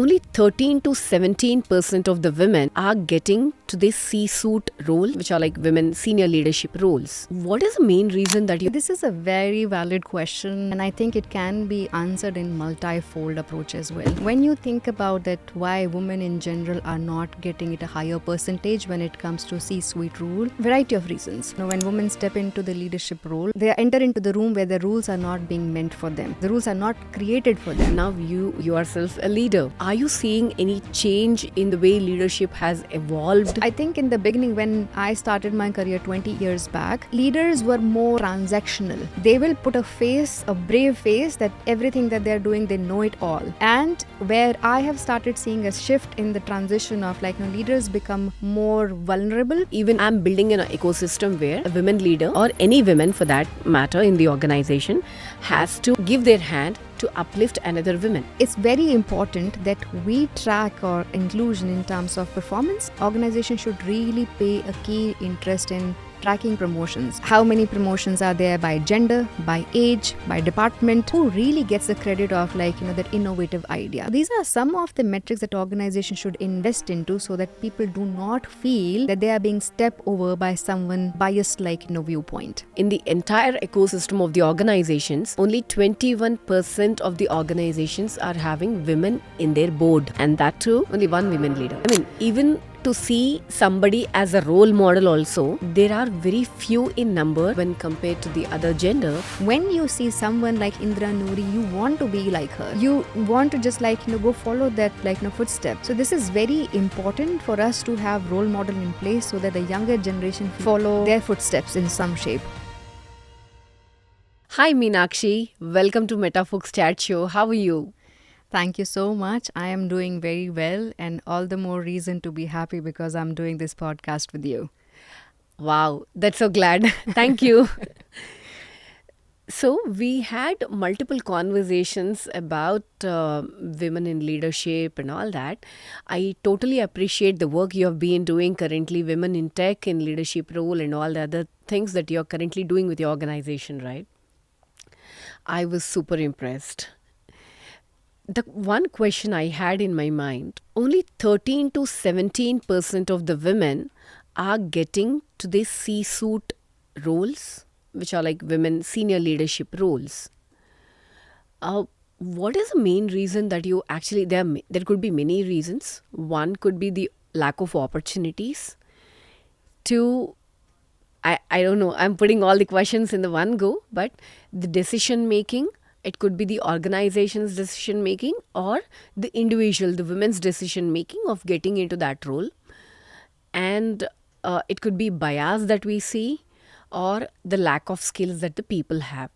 only 13 to 17% of the women are getting to this C-suite role, which are like women senior leadership roles. What is the main reason that This is a very valid question, and I think it can be answered in multi-fold approach as well. When you think about that, why women in general are not getting it a higher percentage when it comes to C-suite role, variety of reasons. When women step into the leadership role, they enter into the room where the rules are not being meant for them. The rules are not created for them. now you yourself a leader? Are you seeing any change in the way leadership has evolved? I think in the beginning, when I started my career 20 years back, leaders were more transactional. They will put a face, a brave face, that everything that they're doing, they know it all. And where I have started seeing a shift in the transition of leaders become more vulnerable. Even I'm building an ecosystem where a women leader, or any women for that matter in the organization, has to give their hand to uplift another woman. It's very important that we track our inclusion in terms of performance. Organizations should really pay a key interest in tracking promotions. How many promotions are there by gender, by age, by department? Who really gets the credit of that innovative idea? These are some of the metrics that organizations should invest into so that people do not feel that they are being stepped over by someone biased viewpoint. In the entire ecosystem of the organizations, only 21% of the organizations are having women in their board, and that too only one women leader. Even to see somebody as a role model also, there are very few in number when compared to the other gender. When you see someone like Indra Noori, you want to be like her. You want to just go follow that footsteps. So this is very important for us to have role model in place so that the younger generation follow their footsteps in some shape. Hi Meenakshi, welcome to MetaFolks Chat Show. How are you? Thank you so much. I am doing very well, and all the more reason to be happy because I'm doing this podcast with you. Wow, that's so glad. Thank you. So we had multiple conversations about women in leadership and all that. I totally appreciate the work you have been doing currently, women in tech, in leadership role, and all the other things that you're currently doing with your organization, right? I was super impressed. The one question I had in my mind, only 13 to 17% of the women are getting to these C-suite roles, which are like women senior leadership roles. What is the main reason that you actually, there could be many reasons. One could be the lack of opportunities. Two, I don't know, I'm putting all the questions in the one go, but the decision making. It could be the organization's decision making or the individual, the women's decision making of getting into that role. And it could be bias that we see or the lack of skills that the people have.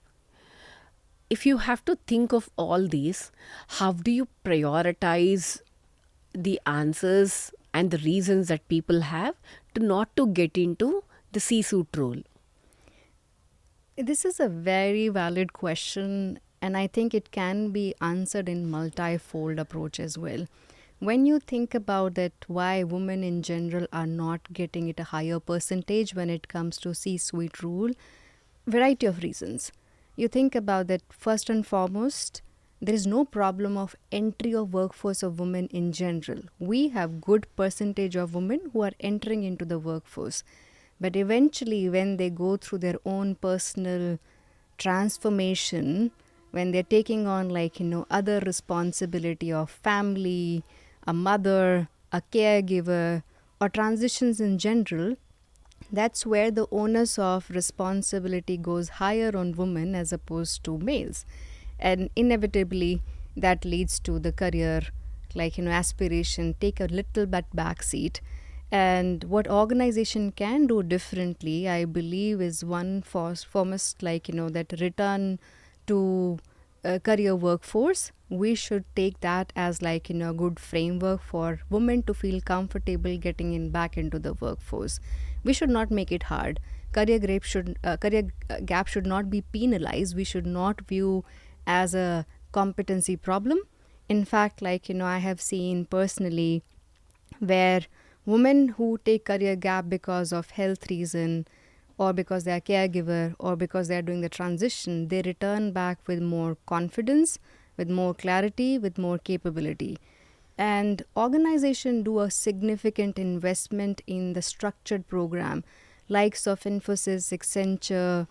If you have to think of all these, how do you prioritize the answers and the reasons that people have to not to get into the C-suite role? This is a very valid question, and I think it can be answered in multi-fold approach as well. When you think about that, why women in general are not getting it a higher percentage when it comes to C-suite role, variety of reasons. You think about that, first and foremost, there is no problem of entry of workforce of women in general. We have good percentage of women who are entering into the workforce. But eventually, when they go through their own personal transformation, when they're taking on other responsibility of family, a mother, a caregiver, or transitions in general, that's where the onus of responsibility goes higher on women as opposed to males. And inevitably, that leads to the career, aspiration, take a little bit backseat. And what organization can do differently, I believe, is one foremost, that return to career workforce. We should take that as a good framework for women to feel comfortable getting back into the workforce. We should not make it hard. Career gap should not be penalized. We should not view as a competency problem. In fact, I have seen personally where women who take career gap because of health reason or because they are caregiver or because they are doing the transition, they return back with more confidence, with more clarity, with more capability. And organization do a significant investment in the structured program, likes of Infosys, Accenture,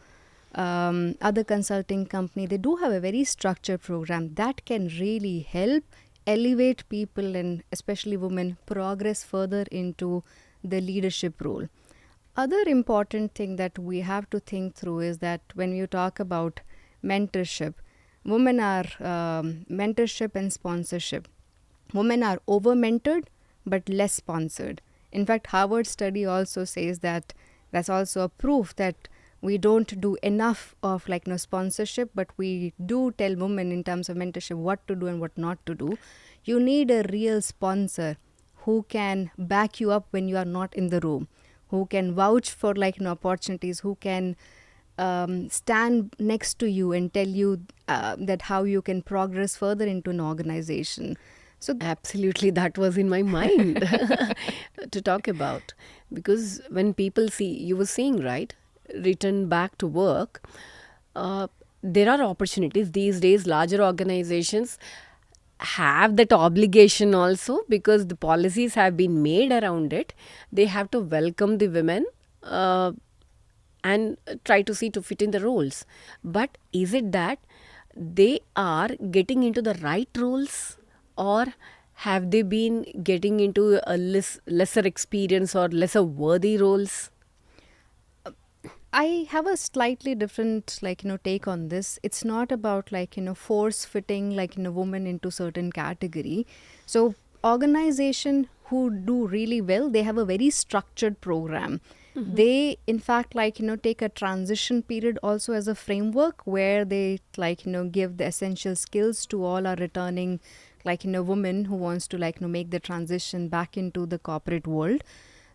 other consulting company. They do have a very structured program that can really help elevate people, and especially women, progress further into the leadership role. Other important thing that we have to think through is that when you talk about mentorship, women are mentorship and sponsorship. Women are over mentored but less sponsored. In fact, Harvard study also says that that's also a proof that we don't do enough of sponsorship, but we do tell women in terms of mentorship what to do and what not to do. You need a real sponsor who can back you up when you are not in the room, who can vouch for opportunities, who can stand next to you and tell you that how you can progress further into an organization. So Absolutely, that was in my mind to talk about. Because when people see, you were saying, right, return back to work, uh, there are opportunities these days. Larger organizations have that obligation also, because the policies have been made around it. They have to welcome the women and try to see to fit in the roles. But is it that they are getting into the right roles, or have they been getting into a lesser experience or lesser worthy roles? I have a slightly different take on this. It's not about force fitting woman into certain category. So organization who do really well, they have a very structured program. They in fact take a transition period also as a framework where they give the essential skills to all our returning women who wants to make the transition back into the corporate world.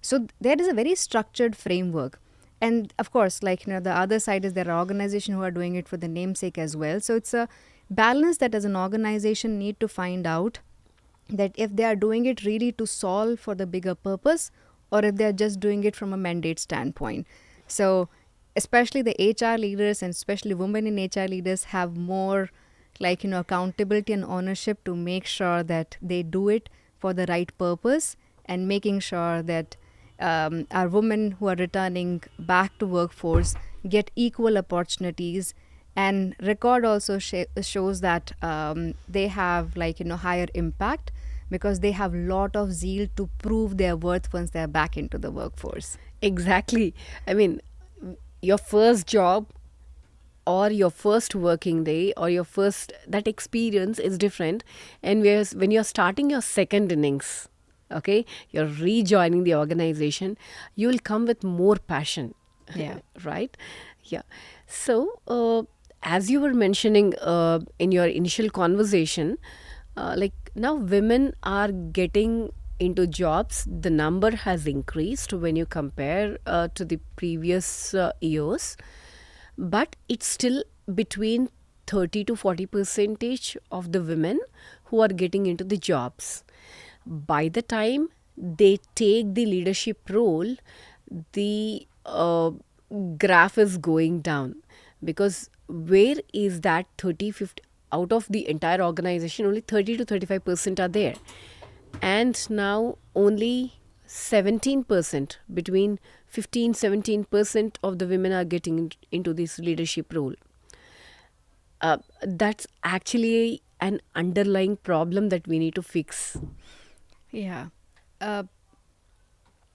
So there is a very structured framework. And of course the other side is there are organizations who are doing it for the namesake as well. So it's a balance that as an organization need to find out, that if they are doing it really to solve for the bigger purpose, or if they are just doing it from a mandate standpoint. So especially the HR leaders, and especially women in HR leaders, have more accountability and ownership to make sure that they do it for the right purpose, and making sure that our women who are returning back to workforce get equal opportunities. And record also shows that they have higher impact, because they have lot of zeal to prove their worth once they are back into the workforce. Exactly. I mean, your first job or your first working day or your first, that experience is different. And when you're starting your second innings, okay, you're rejoining the organization, you will come with more passion. Yeah. Right? Yeah. So as you were mentioning in your initial conversation, like now women are getting into jobs, the number has increased when you compare to the previous years, but it's still between 30 to 40 percentage of the women who are getting into the jobs. By the time they take the leadership role, the graph is going down, because where is that 30 50 out of the entire organization, only 30 to 35% are there, and now only 17%, between 15-17% of the women are getting into this leadership role. That's actually an underlying problem that we need to fix. Yeah. uh,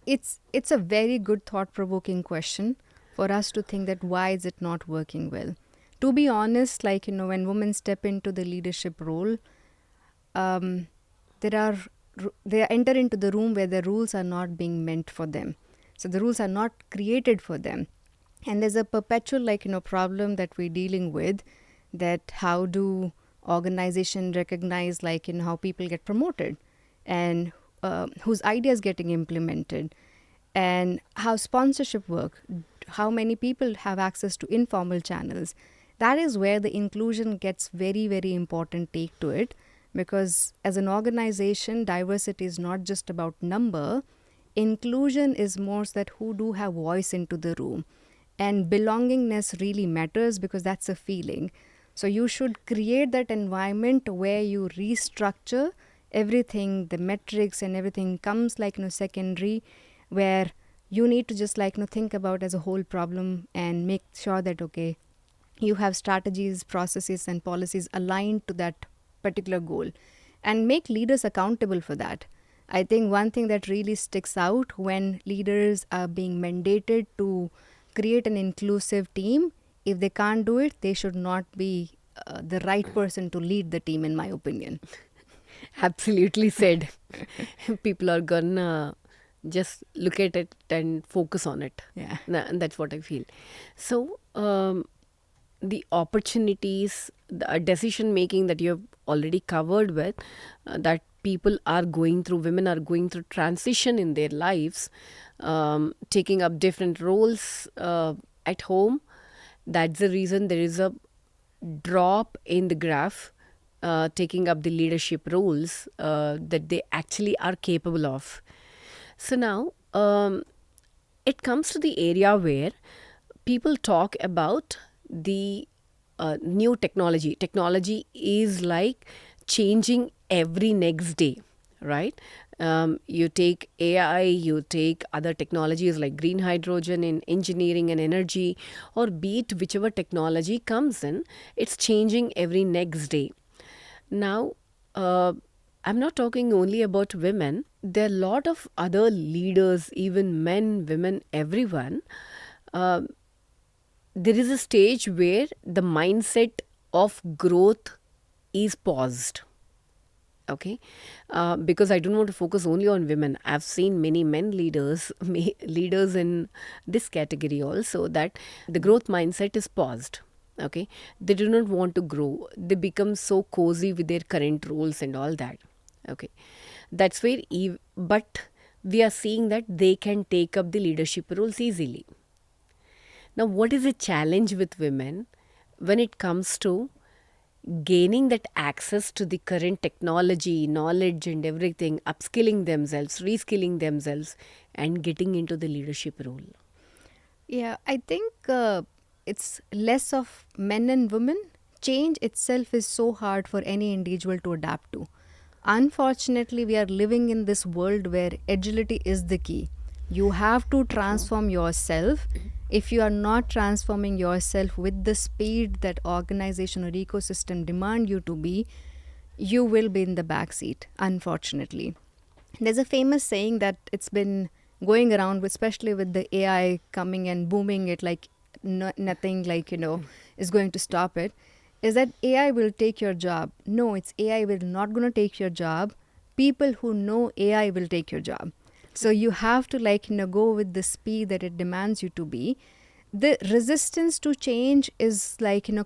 it's a very good thought-provoking question for us to think that why is it not working well. To be honest, when women step into the leadership role, um, there are they enter into the room where the rules are not being meant for them. So the rules are not created for them, and there's a perpetual problem that we're dealing with, that how do organization recognize how people get promoted, and whose ideas getting implemented, and how sponsorship work, how many people have access to informal channels. That is where the inclusion gets very, very important take to it, because as an organization, diversity is not just about number. Inclusion is more that who do have voice into the room, and belongingness really matters, because that's a feeling. So you should create that environment where you restructure everything, the metrics and everything comes like secondary, where you need to just think about as a whole problem and make sure that okay, you have strategies, processes and policies aligned to that particular goal, and make leaders accountable for that. I think one thing that really sticks out when leaders are being mandated to create an inclusive team, if they can't do it, they should not be the right person to lead the team, in my opinion. Absolutely said. People are gonna just look at it and focus on it. Yeah. And that's what I feel. So, the opportunities, the decision making that you have already covered with, that people are going through, women are going through transition in their lives, taking up different roles at home. That's the reason there is a drop in the graph, taking up the leadership roles that they actually are capable of. So now it comes to the area where people talk about the new technology. Technology is like changing every next day, right? You take AI, you take other technologies like green hydrogen in engineering and energy, or be it whichever technology comes in, it's changing every next day. Now, I'm not talking only about women. There are a lot of other leaders, even men, women, everyone. Uh, there is a stage where the mindset of growth is paused. Okay, because I don't want to focus only on women. I've seen many men leaders, leaders in this category also, that the growth mindset is paused. Okay, they do not want to grow. They become so cozy with their current roles and all that. Okay, that's where, but we are seeing that they can take up the leadership roles easily. Now, what is the challenge with women when it comes to gaining that access to the current technology, knowledge, and everything, upskilling themselves, reskilling themselves, and getting into the leadership role? Yeah, I think it's less of men and women. Change itself is so hard for any individual to adapt to. Unfortunately, we are living in this world where agility is the key. You have to transform yourself. If you are not transforming yourself with the speed that organization or ecosystem demand you to be, you will be in the back seat, unfortunately. There's a famous saying that it's been going around, especially with the AI coming and booming it like nothing, is going to stop it, is that AI will take your job. No, it's AI will not going to take your job. People who know AI will take your job. So you have to go with the speed that it demands you to be. The resistance to change is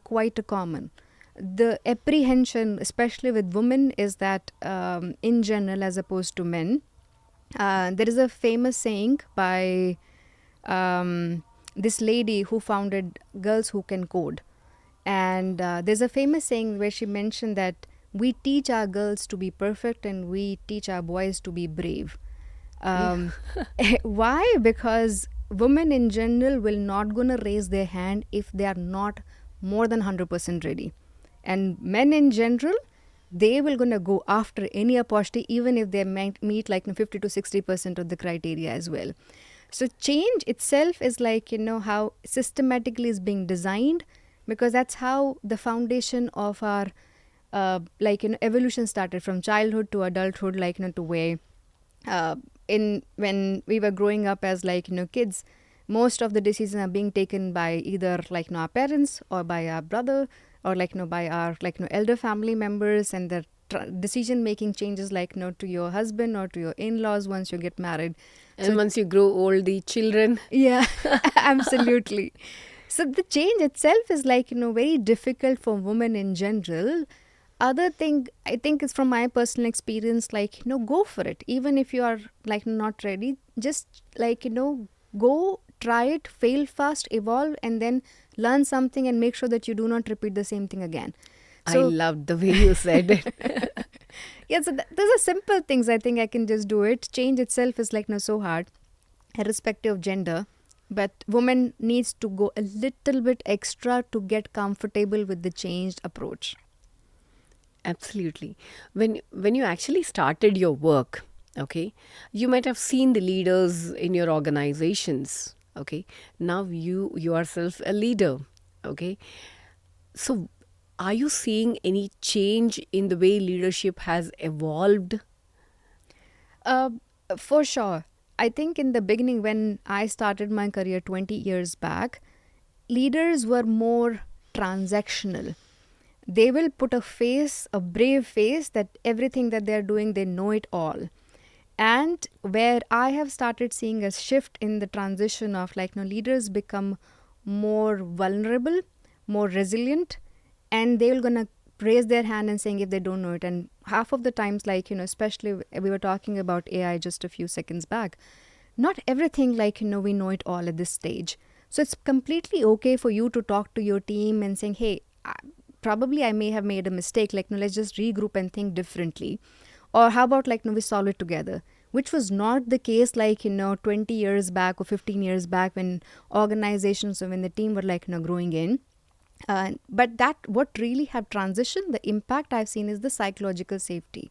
quite a common. The apprehension, especially with women, is that in general, as opposed to men, there is a famous saying by this lady who founded Girls Who Can Code. And there's a famous saying where she mentioned that we teach our girls to be perfect and we teach our boys to be brave. Why? Because women in general will not gonna raise their hand if they are not more than 100% ready, and men in general, they will gonna go after any opportunity even if they might meet 50 to 60% of the criteria as well. So change itself is how systematically is being designed, because that's how the foundation of our evolution started, from childhood to adulthood, to where in when we were growing up as kids, most of the decisions are being taken by either our parents or by our brother or by our elder family members, and the decision making changes to your husband or to your in-laws once you get married. And once you grow old, the children. Yeah, absolutely. So the change itself is very difficult for women in general. Other thing I think is, from my personal experience, go for it. Even if you are not ready, just go try it, fail fast, evolve, and then learn something and make sure that you do not repeat the same thing again. So, I loved the way you said it. Yeah, so those are simple things. I think I can just do it. Change itself is so hard, irrespective of gender. But women needs to go a little bit extra to get comfortable with the changed approach. Absolutely. When you actually started your work, okay, you might have seen the leaders in your organizations. Okay. Now you yourself a leader. Okay. So are you seeing any change in the way leadership has evolved? Uh, for sure. I think in the beginning, when I started my career 20 years back, leaders were more transactional. They will put a face, a brave face, that everything that they're doing, they know it all. And where I have started seeing a shift in the transition of like, leaders become more vulnerable, more resilient, and they're gonna raise their hand and saying if they don't know it. And half of the times, like, especially we were talking about AI just a few seconds back, not everything, like, we know it all at this stage. So it's completely okay for you to talk to your team and saying, hey, probably I may have made a mistake, like, no, let's just regroup and think differently. Or how about, like, no, we solve it together, which was not the case, like, 20 years back or 15 years back, when organizations or when the team were, like, growing in. But that what really have transitioned, the impact I've seen is the psychological safety,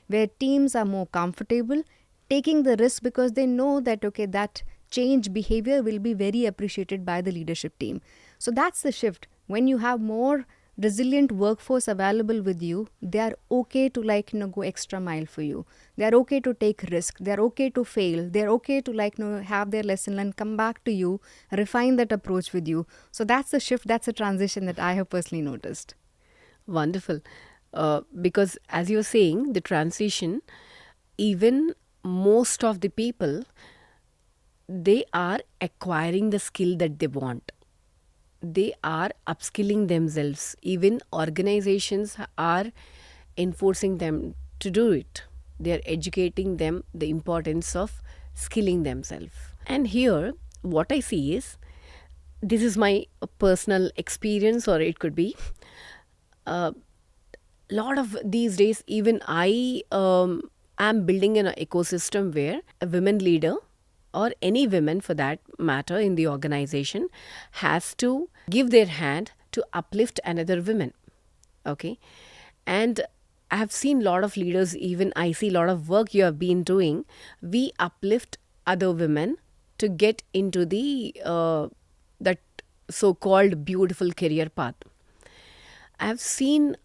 where teams are more comfortable taking the risk because they know that, okay, that change behavior will be very appreciated by the leadership team. So that's the shift. When you have more resilient workforce available with you, they are okay to, like, go extra mile for you. They are okay to take risk. They are okay to fail. They are okay to, like, have their lesson and come back to you, refine that approach with you. So that's the shift. That's a transition that I have personally noticed. Wonderful. Because as you're saying, the transition, even most of the people, they are acquiring the skill that they want. They are upskilling themselves. Even organizations are enforcing them to do it. They are educating them the importance of skilling themselves. And here, what I see is, this is my personal experience, or it could be a lot of these days. Even I am building an ecosystem where a women leader, or any women for that matter in the organization, has to give their hand to uplift another woman. Okay. And I have seen a lot of leaders, even I see a lot of work you have been doing. We uplift other women to get into the that so-called beautiful career path. I have seen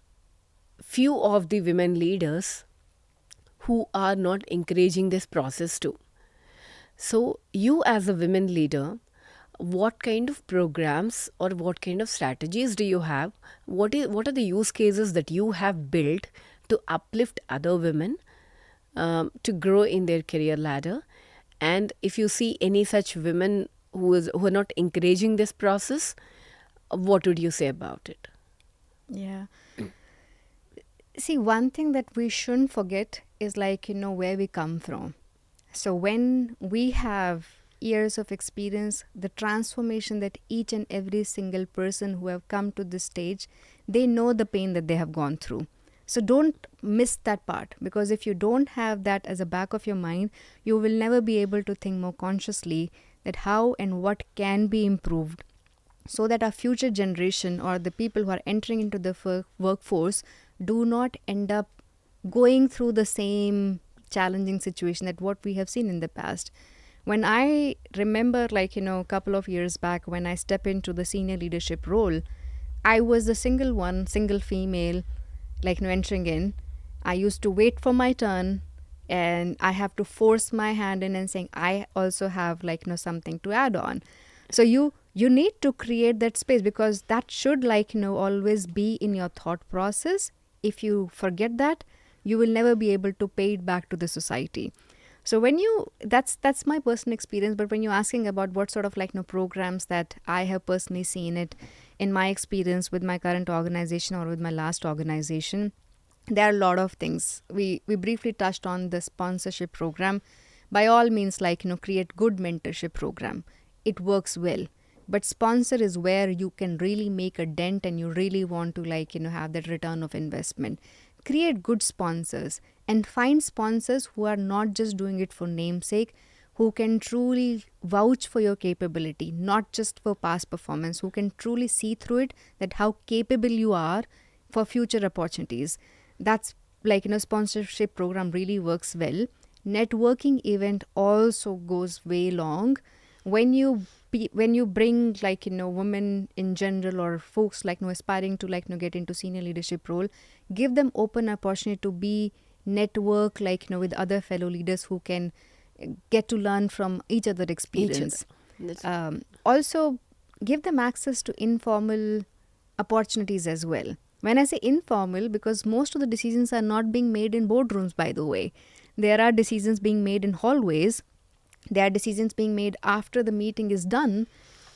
few of the women leaders who are not encouraging this process too. So, you as a women leader, what kind of programs or what kind of strategies do you have? What are the use cases that you have built to uplift other women to grow in their career ladder? And if you see any such women who are not encouraging this process, what would you say about it? Yeah. See, one thing that we shouldn't forget is, like, where we come from. So when we have years of experience, the transformation that each and every single person who have come to this stage, they know the pain that they have gone through. So don't miss that part, because if you don't have that as a back of your mind, you will never be able to think more consciously that how and what can be improved, so that our future generation or the people who are entering into the workforce do not end up going through the same challenging situation that what we have seen in the past. When I remember, like, a couple of years back, when I step into the senior leadership role, I was the single female, like, entering in. I used to wait for my turn, and I have to force my hand in and saying I also have, like, something to add on. So you need to create that space, because that should, like, always be in your thought process. If you forget that, you will never be able to pay it back to the society. So when you that's my personal experience. But when you're asking about what sort of, like, programs that I have personally seen it in my experience with my current organization or with my last organization, there are a lot of things. We briefly touched on the sponsorship program. By all means, like, create good mentorship program. It works well. But sponsor is where you can really make a dent, and you really want to, like, have that return of investment. Create good sponsors, and find sponsors who are not just doing it for namesake, who can truly vouch for your capability, not just for past performance, who can truly see through it, that how capable you are for future opportunities. That's sponsorship program really works well. Networking event also goes way long. When you bring women in general, or folks aspiring to get into senior leadership role, give them open opportunity to be network with other fellow leaders who can get to learn from each other Each other. experience. That's Also give them access to informal opportunities as well. When I say informal, because most of the decisions are not being made in boardrooms, by the way. There are decisions being made in hallways. There are decisions being made after the meeting is done,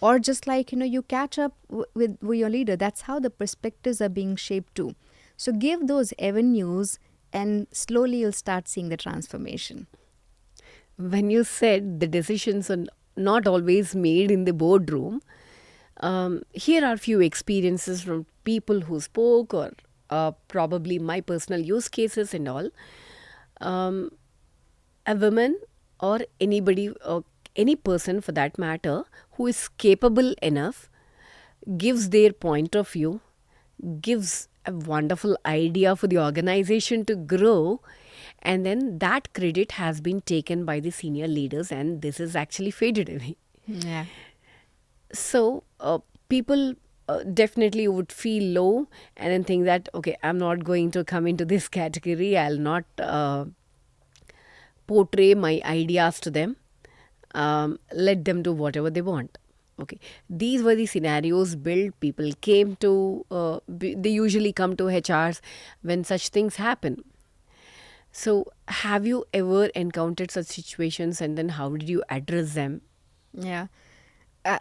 or just you catch up with your leader. That's how the perspectives are being shaped too. So give those avenues, and slowly you'll start seeing the transformation. when you said the decisions are not always made in the boardroom, here are few experiences from people who spoke, or probably my personal use cases and all. Um, a woman, or anybody, or any person for that matter, who is capable enough, gives their point of view, gives a wonderful idea for the organization to grow, and then that credit has been taken by the senior leaders, and this is actually faded away. Yeah. So people definitely would feel low, and then think that, okay, I'm not going to come into this category, I'll not portray my ideas to them. Let them do whatever they want. Okay, these were the scenarios built. People came to, they usually come to HRs when such things happen. So, have you ever encountered such situations, and then how did you address them? Yeah. uh,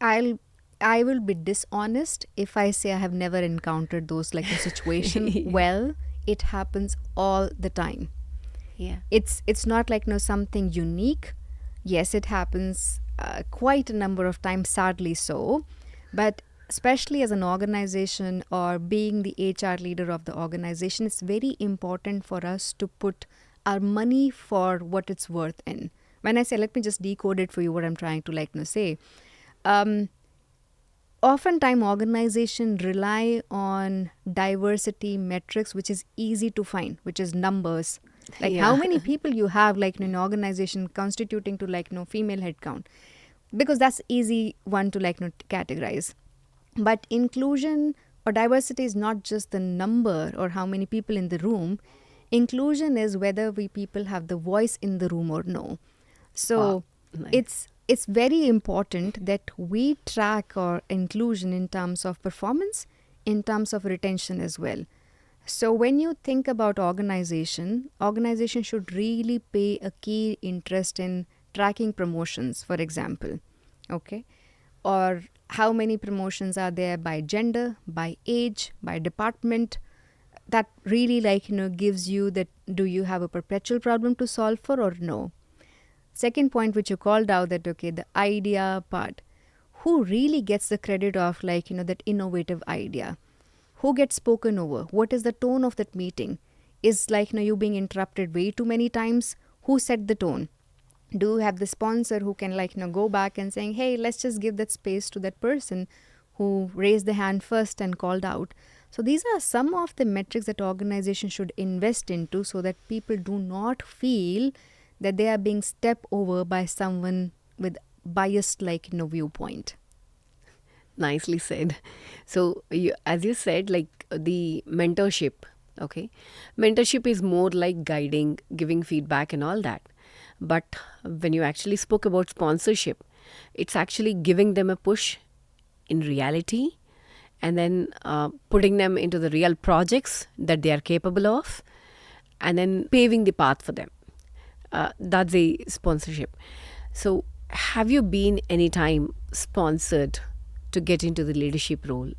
I'll I will be dishonest if I say I have never encountered those a situation. Well, it happens all the time. Yeah. It's not something unique. Yes, it happens quite a number of times, sadly so. But especially as an organization, or being the HR leader of the organization, it's very important for us to put our money for what it's worth in. When I say, let me just decode it for you, what I'm trying to say. Um, Oftentimes organization rely on diversity metrics, which is easy to find, which is numbers, like how Yeah. many people you have in an organization constituting to female head count, because that's easy one to categorize. But inclusion or diversity is not just the number or how many people in the room. Inclusion is whether we people have the voice in the room or no. Wow. So Nice. it's very important that we track our inclusion in terms of performance, in terms of retention as well. So when you think about organization should really pay a key interest in tracking promotions, for example. Okay? Or how many promotions are there by gender, by age, by department. That really gives you that, do you have a perpetual problem to solve for or no. Second point which you called out, that okay, the idea part, who really gets the credit of that innovative idea, who gets spoken over, what is the tone of that meeting, is you being interrupted way too many times, who set the tone, do you have the sponsor who can go back and saying, hey, let's just give that space to that person who raised the hand first and called out. So these are some of the metrics that organizations should invest into, so that people do not feel that they are being stepped over by someone with biased viewpoint. Nicely said. So, as you said, like the mentorship, okay? Mentorship is more like guiding, giving feedback, and all that. But when you actually spoke about sponsorship, it's actually giving them a push in reality, and then putting them into the real projects that they are capable of, and then paving the path for them. That's a sponsorship. So, have you been anytime sponsored to get into the leadership role?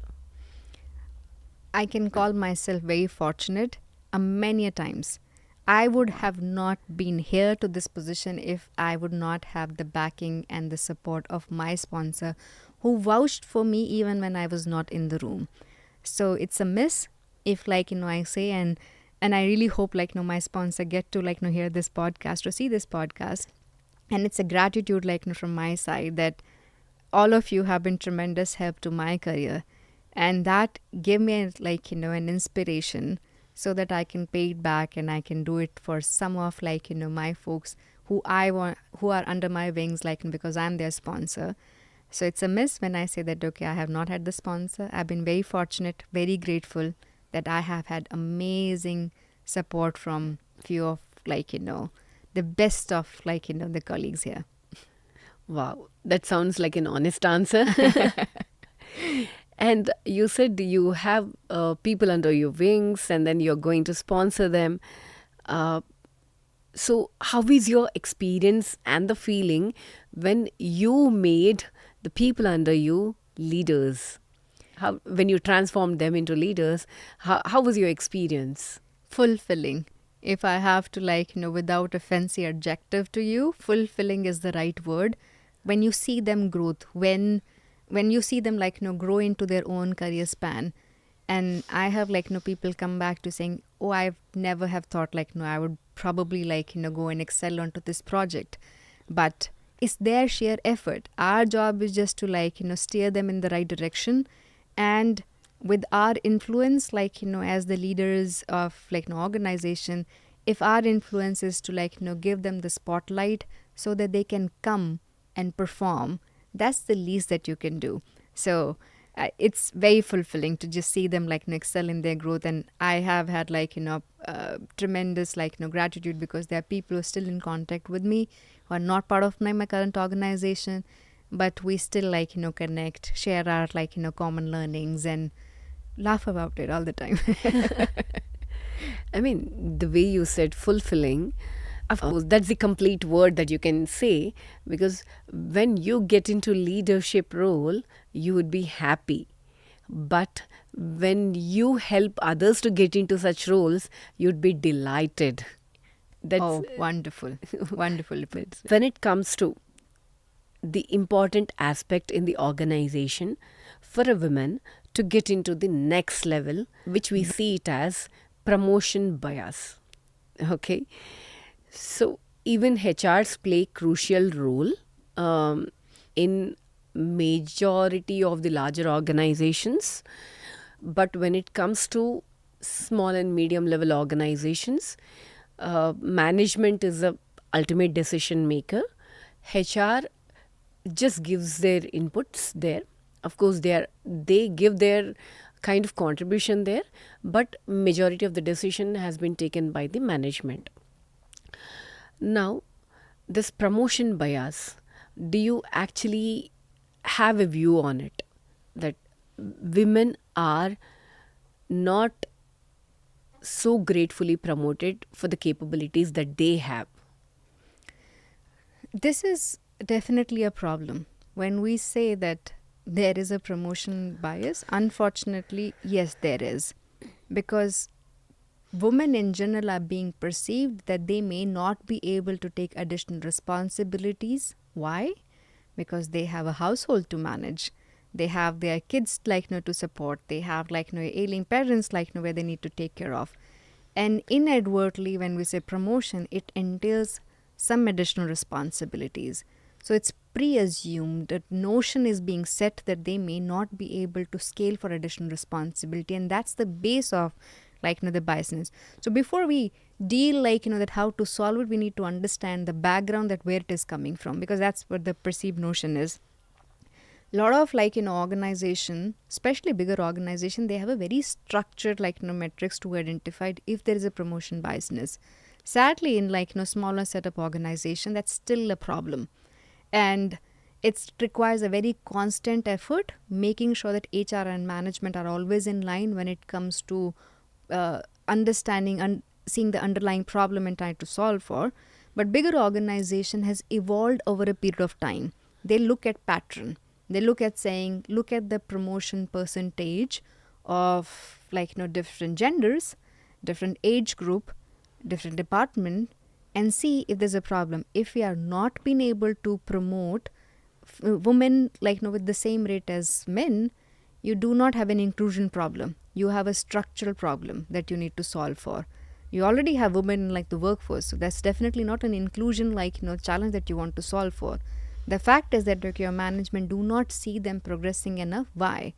I can call myself very fortunate. Many a times I would have not been here to this position if I would not have the backing and the support of my sponsor, who vouched for me even when I was not in the room. So it's a miss if I say, and I really hope my sponsor get to hear this podcast or see this podcast. And it's a gratitude from my side that all of you have been tremendous help to my career, and that gave me an inspiration. so that I can pay it back and I can do it for some of my folks who are under my wings, because I'm their sponsor. So it's a miss when I say that, okay, I have not had the sponsor. I've been very fortunate, very grateful that I have had amazing support from few of the best of the colleagues here. Wow, that sounds like an honest answer. And you said you have people under your wings and then you're going to sponsor them. Uh, so, how is your experience and the feeling when you made the people under you leaders? When you transformed them into leaders, how was your experience? Fulfilling. If I have to without a fancy adjective to you, fulfilling is the right word. When you see them growth, when you see them grow into their own career span. And I have people come back to saying, oh, I've never have thought I would probably go and excel onto this project. But it's their sheer effort. Our job is just to steer them in the right direction. And with our influence, as the leaders of organization, if our influence is to give them the spotlight so that they can come and perform, that's the least that you can do. So it's very fulfilling to just see them excel in their growth. And I have had tremendous gratitude, because there are people who are still in contact with me who are not part of my current organization, but we still connect, share our common learnings and laugh about it all the time. I mean, the way you said fulfilling, of course, that's the complete word that you can say, because when you get into leadership role, you would be happy. But when you help others to get into such roles, you'd be delighted. That's wonderful. Wonderful. When it comes to the important aspect in the organization for a woman to get into the next level, which we see it as promotion bias. Okay. So even HRs play crucial role in majority of the larger organizations. But when it comes to small and medium level organizations, management is the ultimate decision maker. HR just gives their inputs there. Of course, they give their kind of contribution there, but majority of the decision has been taken by the management. Now, this promotion bias, do you actually have a view on it? That women are not so gratefully promoted for the capabilities that they have? This is definitely a problem. When we say that there is a promotion bias, unfortunately, yes, there is. Because women in general are being perceived that they may not be able to take additional responsibilities. Why? Because they have a household to manage. They have their kids to support. They have ailing parents where they need to take care of. And inadvertently, when we say promotion, it entails some additional responsibilities. So it's pre-assumed, that notion is being set that they may not be able to scale for additional responsibility, and that's the base of the biasness. So before we deal that how to solve it, we need to understand the background, that where it is coming from, because that's what the perceived notion is. A lot of organization, especially bigger organization, they have a very structured metrics to identify if there is a promotion biasness. Sadly, in smaller setup organization, that's still a problem. And it requires a very constant effort, making sure that HR and management are always in line when it comes to understanding and seeing the underlying problem and trying to solve for. But bigger organization has evolved over a period of time. They look at pattern. They look at the promotion percentage of different genders, different age group, different department, and see if there's a problem. If we are not being able to promote women with the same rate as men, you do not have an inclusion problem. You have a structural problem that you need to solve for. You already have women in the workforce, so that's definitely not an inclusion challenge that you want to solve for. The fact is that your management do not see them progressing enough. Why?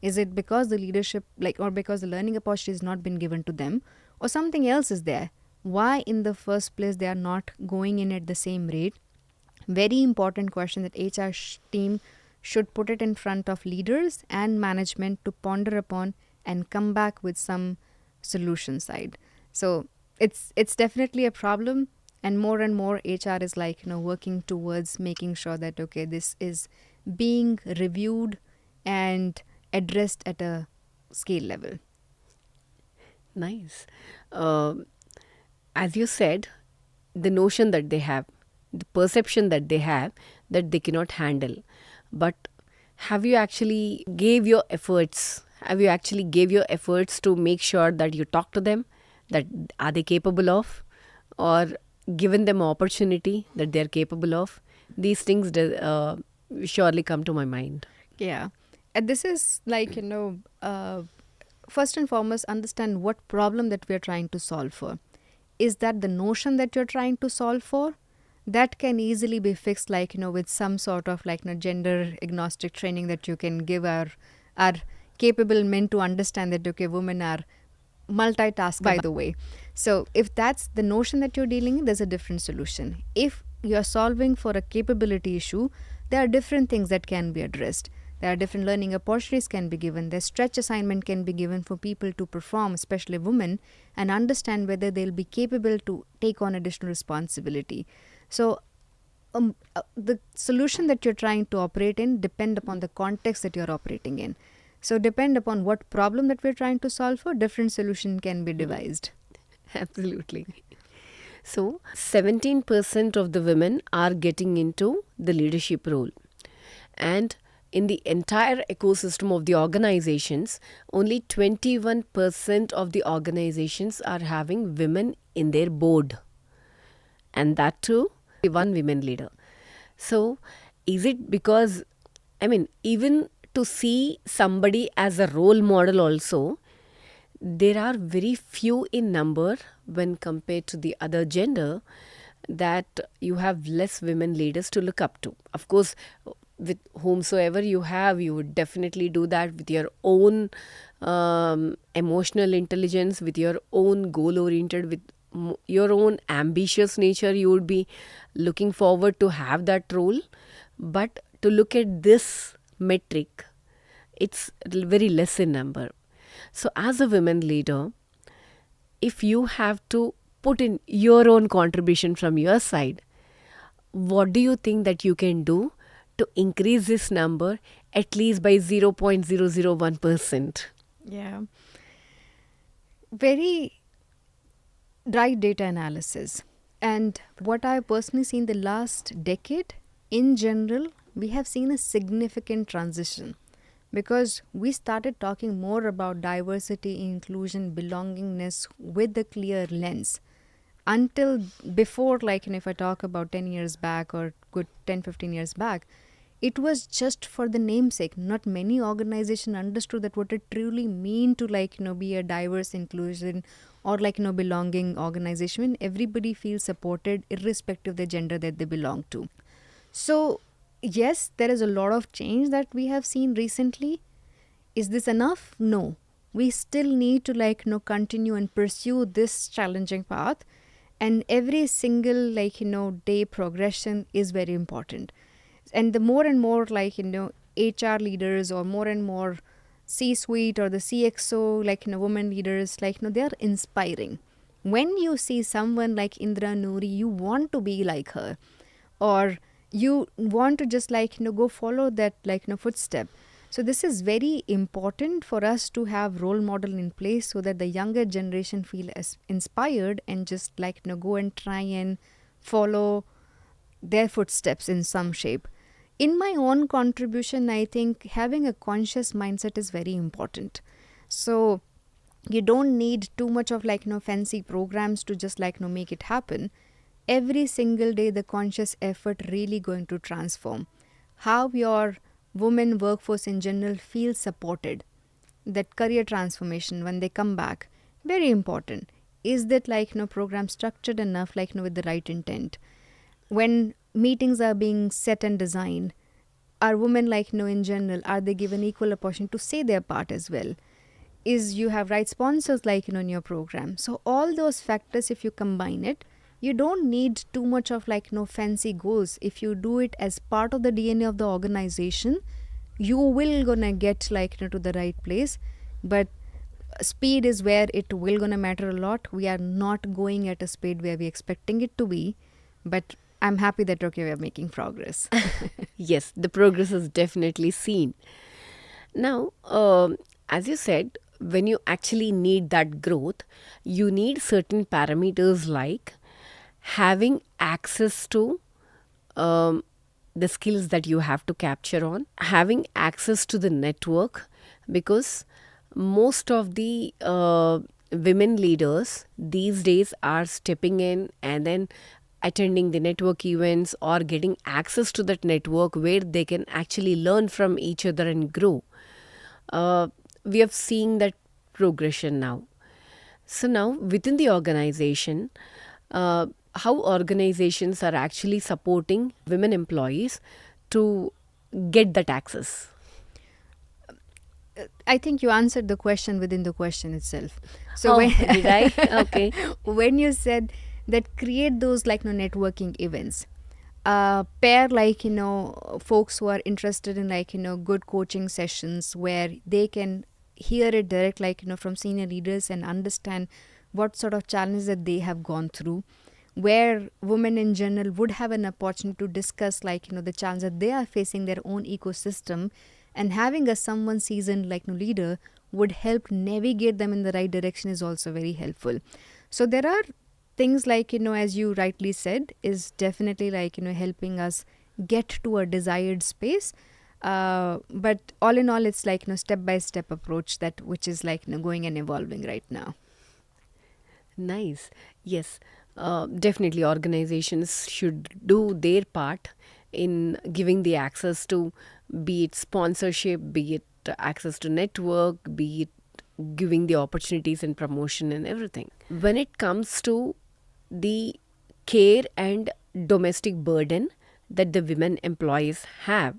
Is it because the leadership, or because the learning opportunity has not been given to them, or something else is there? Why in the first place they are not going in at the same rate? Very important question that team should put it in front of leaders and management to ponder upon and come back with some solution side. So it's definitely a problem, and more HR is working towards making sure that okay, this is being reviewed and addressed at a scale level. Nice. Um as you said, the notion that they have, the perception that they have, that they cannot handle. But have you actually gave your efforts? Have you actually gave your efforts to make sure that you talk to them, that are they capable of, or given them opportunity that they are capable of? These things surely come to my mind. Yeah. And this is first and foremost, understand what problem that we're trying to solve for. Is that the notion that you're trying to solve for? That can easily be fixed, with some sort of gender agnostic training that you can give our capable men to understand that okay, women are multitask, by the way. So if that's the notion that you're dealing in, there's a different solution. If you're solving for a capability issue, there are different things that can be addressed. There are different learning opportunities can be given. There's stretch assignment can be given for people to perform, especially women, and understand whether they'll be capable to take on additional responsibility. So the solution that you're trying to operate in depend upon the context that you're operating in. So depend upon what problem that we're trying to solve for, different solution can be devised. Absolutely. So, 17% of the women are getting into the leadership role. And in the entire ecosystem of the organizations, only 21% of the organizations are having women in their board. And that too, one women leader. So, is it because, even to see somebody as a role model also, there are very few in number when compared to the other gender, that you have less women leaders to look up to. Of course, with whomsoever you have, you would definitely do that with your own emotional intelligence, with your own goal oriented, with your own ambitious nature. You would be looking forward to have that role. But to look at this metric, it's very less in number. So as a women leader, if you have to put in your own contribution from your side, what do you think that you can do to increase this number at least by 0.001%? Yeah. Very right data analysis. And what I personally seen the last decade, in general, we have seen a significant transition, because we started talking more about diversity, inclusion, belongingness with a clear lens. Until before, if I talk about 10 years back or good 10-15 years back, it was just for the namesake. Not many organizations understood that what it truly mean to be a diverse, inclusion, or belonging organization, when everybody feels supported irrespective of the gender that they belong to. So yes, there is a lot of change that we have seen recently. Is this enough? No. We still need to continue and pursue this challenging path, and every single day progression is very important. And the more and more HR leaders, or more and more C-suite or the CXO women leaders, they are inspiring. When you see someone like Indra Noori, you want to be like her, or you want to just go follow that footstep. So this is very important for us to have role model in place, so that the younger generation feel as inspired and just go and try and follow their footsteps in some shape. In my own contribution, I think having a conscious mindset is very important. So you don't need too much of fancy programs to just make it happen. Every single day, the conscious effort really going to transform how your women workforce in general feels supported. That career transformation when they come back, very important. Is that program structured enough with the right intent? When meetings are being set and designed, are women in general, are they given equal opportunity to say their part as well? Is you have right sponsors in your program? So all those factors, if you combine it, you don't need too much of fancy goals. If you do it as part of the DNA of the organization, you will gonna get to the right place. But speed is where it will gonna matter a lot. We are not going at a speed where we're expecting it to be, but I'm happy that okay, we are making progress. Yes, the progress is definitely seen. Now, as you said, when you actually need that growth, you need certain parameters like having access to the skills that you have to capture on, having access to the network, because most of the women leaders these days are stepping in and then attending the network events or getting access to that network where they can actually learn from each other and grow. We have seen that progression now. So now within the organization, how organizations are actually supporting women employees to get that access. I think you answered the question within the question itself. So Oh, when did I? Okay. when you said that create those networking events, pair folks who are interested in good coaching sessions where they can hear it direct from senior leaders and understand what sort of challenges that they have gone through, where women in general would have an opportunity to discuss the challenge that they are facing their own ecosystem, and having a someone seasoned leader would help navigate them in the right direction is also very helpful. So there are things as you rightly said, is definitely helping us get to a desired space. But all in all, it's step by step approach that which is going and evolving right now. Nice. Yes. Definitely, organizations should do their part in giving the access to, be it sponsorship, be it access to network, be it giving the opportunities and promotion and everything. When it comes to the care and domestic burden that the women employees have,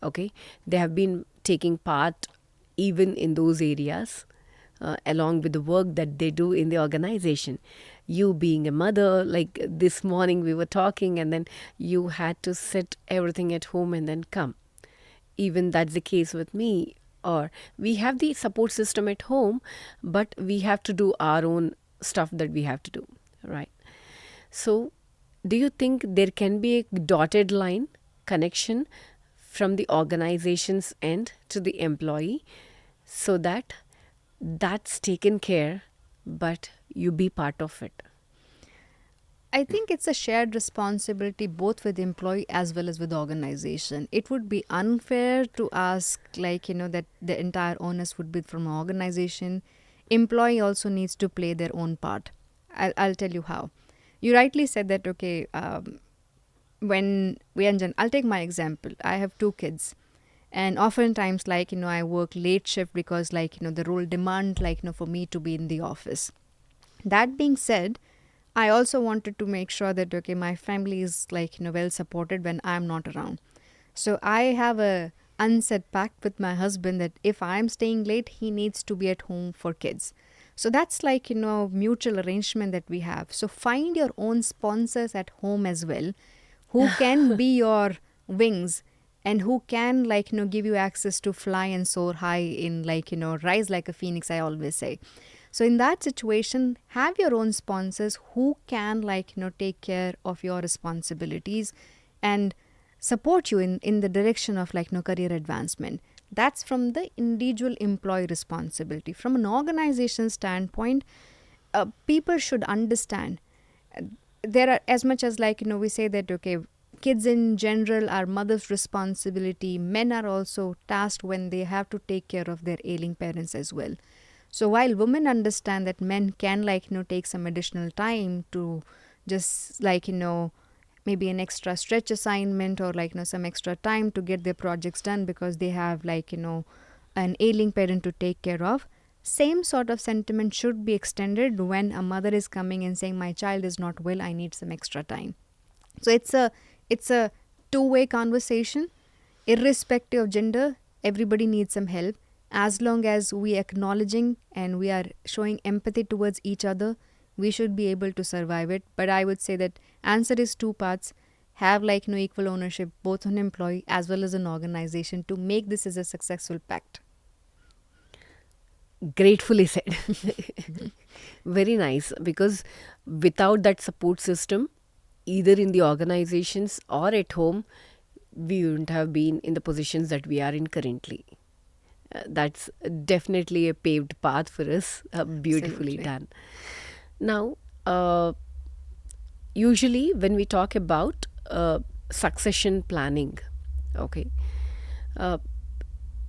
okay, they have been taking part even in those areas, along with the work that they do in the organization. You being a mother, like this morning we were talking, and then you had to sit everything at home and then come. Even that's the case with me. Or we have the support system at home, but we have to do our own stuff that we have to do, right? So, do you think there can be a dotted line connection from the organization's end to the employee so that that's taken care, but you be part of it? I think it's a shared responsibility both with the employee as well as with the organization. It would be unfair to ask that the entire onus would be from an organization. Employee also needs to play their own part. I'll tell you how. You rightly said that okay, when we are I'll take my example. I have 2 kids, and oftentimes I work late shift because the role demand for me to be in the office. That being said, I also wanted to make sure that okay, my family is well supported when I'm not around. So I have a unsaid pact with my husband that if I'm staying late, he needs to be at home for kids. So that's mutual arrangement that we have. So find your own sponsors at home as well, who can be your wings and who can give you access to fly and soar high in rise like a phoenix, I always say. So in that situation, have your own sponsors who can take care of your responsibilities and support you in the direction of career advancement. That's from the individual employee responsibility. From an organization standpoint, people should understand there are as much as we say that okay, kids in general are mother's responsibility. Men are also tasked when they have to take care of their ailing parents as well. So while women understand that men can take some additional time to just maybe an extra stretch assignment or some extra time to get their projects done because they have an ailing parent to take care of, same sort of sentiment should be extended when a mother is coming and saying my child is not well, I need some extra time. So it's a two-way conversation. irrespective of gender, everybody needs some help. As long as we acknowledging and we are showing empathy towards each other, we should be able to survive it. But I would say that answer is two parts. Have equal ownership both on employee as well as an organization to make this as a successful pact. Gratefully said. Very nice, because without that support system, either in the organizations or at home, we wouldn't have been in the positions that we are in currently. That's definitely a paved path for us. Beautifully Absolutely. done. Now, usually when we talk about succession planning, okay, uh,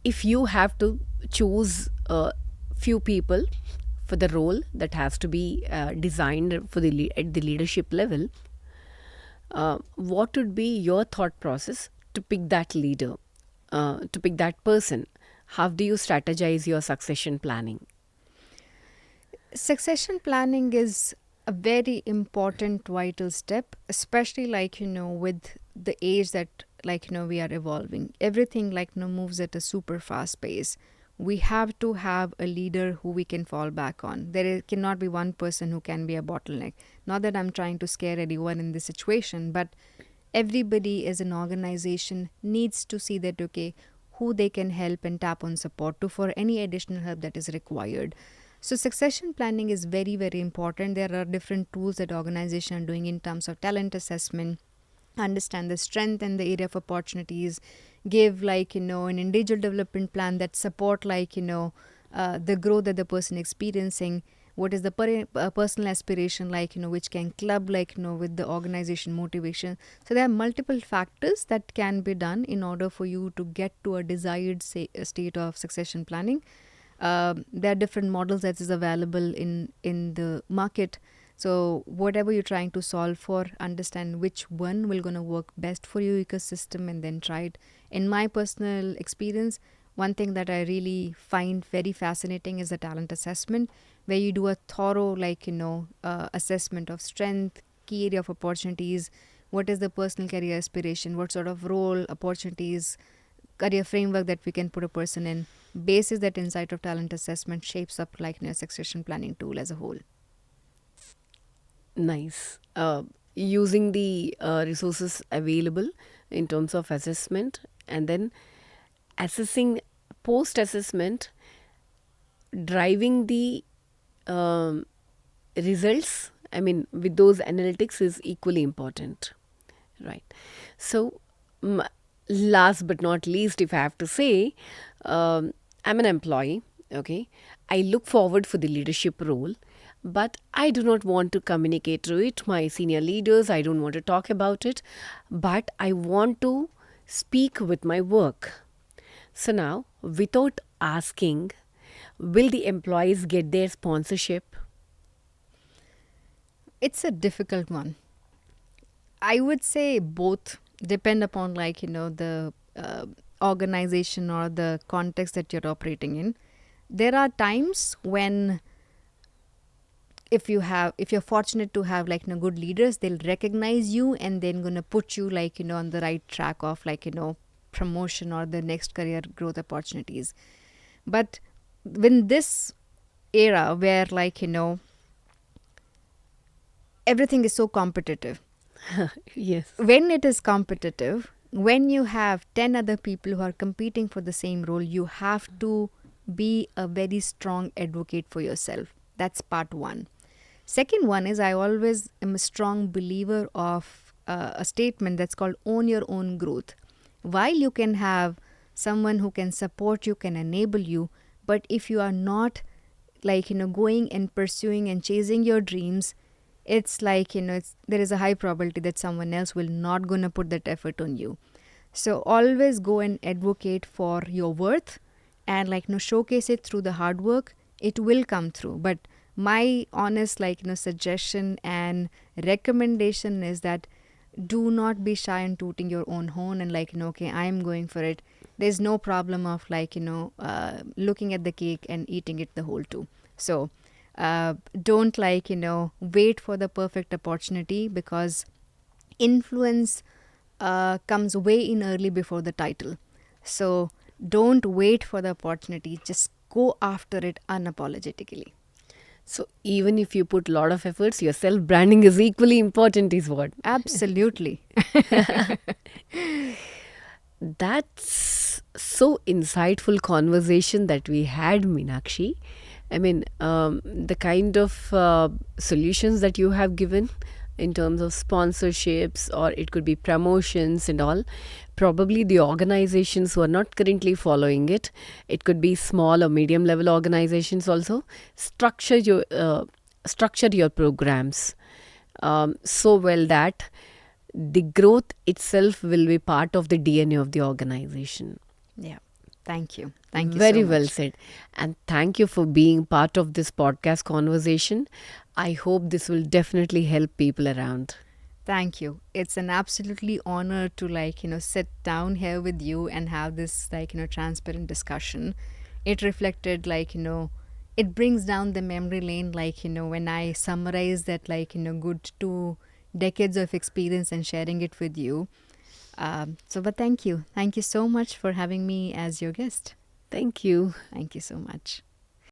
if you have to choose a few people for the role that has to be designed for at the leadership level, what would be your thought process to pick that leader, to pick that person? How do you strategize your succession planning? Succession planning is a very important vital step, especially with the age that we are evolving. Everything moves at a super fast pace. We have to have a leader who we can fall back on. Cannot be one person who can be a bottleneck. Not that I'm trying to scare anyone in this situation, but everybody as an organization needs to see that, okay, who they can help and tap on support to for any additional help that is required. So succession planning is very, very important. There are different tools that organizations are doing in terms of talent assessment, understand the strength and the area of opportunities, give an individual development plan that support the growth that the person experiencing, what is the personal aspiration which can club with the organization motivation. So there are multiple factors that can be done in order for you to get to a desired state of succession planning. There are different models that is available in the market. So whatever you're trying to solve for, understand which one will going to work best for your ecosystem and then try it. In my personal experience, one thing that I really find very fascinating is the talent assessment, where you do a thorough assessment of strength, key area of opportunities, what is the personal career aspiration, what sort of role, opportunities, career framework that we can put a person in. Basis that insight of talent assessment shapes up a succession planning tool as a whole. Nice. Using the resources available in terms of assessment, and then assessing post assessment, driving the um, results, I mean, with those analytics is equally important. Right. So, last but not least, if I have to say, I'm an employee, okay? I look forward for the leadership role, but I do not want to communicate to it my senior leaders. I don't want to talk about it, but I want to speak with my work. So now, without asking, will the employees get their sponsorship? It's a difficult one. I would say both depend upon the organization or the context that you're operating in. There are times when if you're fortunate to have good leaders, they'll recognize you and then gonna put you on the right track of promotion or the next career growth opportunities. But when this era where everything is so competitive, Yes. when it is competitive, when you have 10 other people who are competing for the same role, you have to be a very strong advocate for yourself. That's part one. Second one is, I always am a strong believer of a statement that's called own your own growth. While you can have someone who can support you, can enable you, but if you are not going and pursuing and chasing your dreams, it's there is a high probability that someone else will not gonna put that effort on you. So always go and advocate for your worth and showcase it through the hard work. It will come through. But my honest suggestion and recommendation is that do not be shy in tooting your own horn and okay, I am going for it. There's no problem of looking at the cake and eating it the whole too. So don't wait for the perfect opportunity, because influence comes way in early before the title. So don't wait for the opportunity, just go after it unapologetically. So even if you put a lot of efforts, your self branding is equally important, is what. Absolutely. That's so insightful conversation that we had, Meenakshi. I mean, the kind of solutions that you have given in terms of sponsorships, or it could be promotions and all, probably the organizations who are not currently following it, it could be small or medium level organizations also, structure your programs so well that the growth itself will be part of the DNA of the organization. Yeah. Thank you. Thank you so Very well much. said. And thank you for being part of this podcast conversation. I hope this will definitely help people around. Thank you. It's an absolutely honor to sit down here with you and have this transparent discussion. It reflected it brings down the memory lane when I summarize that good 2 decades of experience and sharing it with you. But thank you. Thank you so much for having me as your guest. Thank you. Thank you so much.